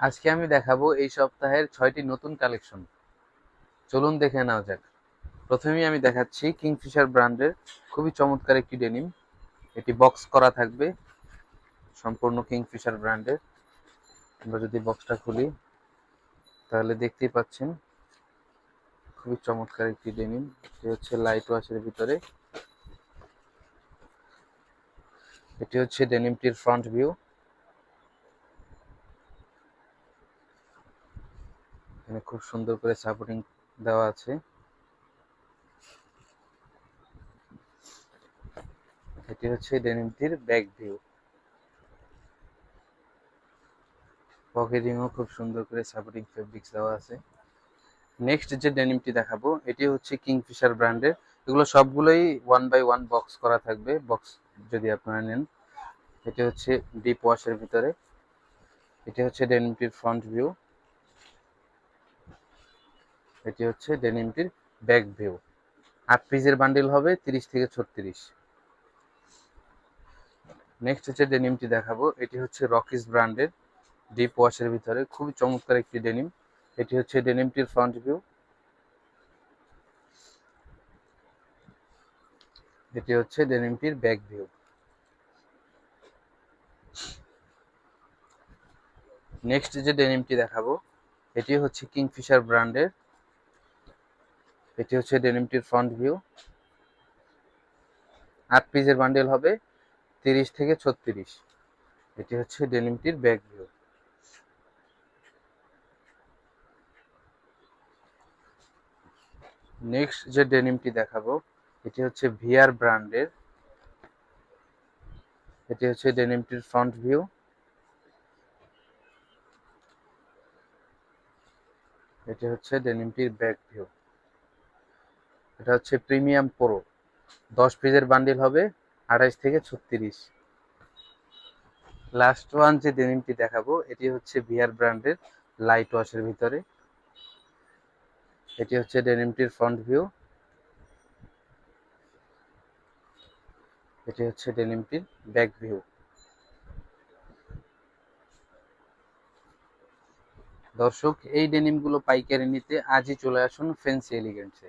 আজকে আমি দেখাবো এই সপ্তাহের 6টি নতুন কালেকশন। চলুন দেখে নেওয়া যাক। প্রথমেই আমি দেখাচ্ছি কিংফিশার ব্র্যান্ডের খুবই চমৎকার একটি ডেনিম। এটি বক্স করা থাকবে, সম্পূর্ণ কিংফিশার ব্র্যান্ডের। আমরা যদি বক্সটা খুলি তাহলে দেখতেই পাচ্ছেন খুবই চমৎকার একটি ডেনিম। এটি হচ্ছে লাইট ওয়াশের ভিতরে। এটি হচ্ছে ডেনিমটির ফ্রন্ট ভিউ। এখানে খুব সুন্দর করে সাপোর্টিং দেওয়া আছে। এটি হচ্ছে ডেনিমটির ব্যাক ভিউ। পকেটিংও খুব সুন্দর করে সাপোর্টিং ফেব্রিক্স দেওয়া আছে। নেক্সট যে ডেনিমটি দেখাবো এটি হচ্ছে কিংফিশার ব্র্যান্ডের। এগুলো সবগুলোই 1 বাই 1 বক্স করা থাকবে, বক্স যদি আপনারা নেন। এটি হচ্ছে ডিপ ওয়াশের ভিতরে। এটি হচ্ছে ডেনিমটির ফ্রন্ট ভিউ। এটি হচ্ছে ডেনিমটির ব্যাক ভিউ। 8 পিসের বান্ডিল হবে 30 থেকে 36। নেক্সট হচ্ছে ডেনিমটি দেখাবো, এটি হচ্ছে রকিস ব্র্যান্ডের ডিপ ওয়াশের ভিতরে, খুবই চমৎকার একটি ডেনিম। এটি হচ্ছে ডেনিমটির ফ্রন্ট ভিউ। এটি হচ্ছে ডেনিমটির ব্যাক ভিউ। নেক্সট যে ডেনিমটি দেখাবো এটি হচ্ছে কিংফিশার ব্র্যান্ডের। এটি হচ্ছে ডেনিমটির ফ্রন্ট ভিউ। 8 পিসের বান্ডেল হবে 30 থেকে 36। এটি হচ্ছে ডেনিমটির ব্যাক ভিউ। নেক্সট যে ডেনিমটি দেখাবো এটি হচ্ছে ভিআর ব্র্যান্ডের। এটি হচ্ছে ডেনিমটির ফ্রন্ট ভিউ। এটি হচ্ছে ডেনিমটির ব্যাক ভিউ। এটা হচ্ছে প্রিমিয়াম প্রো। 10 পিসের বান্ডিল হবে 28 থেকে 36। লাস্ট ওয়ান যে ডেনিমটি দেখাবো এটি হচ্ছে ভিআর ব্র্যান্ডের লাইট ওয়াশের ভিতরে। এটি হচ্ছে ডেনিমটির ফ্রন্ট ভিউ। এটি হচ্ছে ডেনিমটির ব্যাক ভিউ। দর্শক, এই ডেনিমগুলো পাইকারি নিতে আজই চলে আসুন ফ্যান্সি এলিগেন্টসে।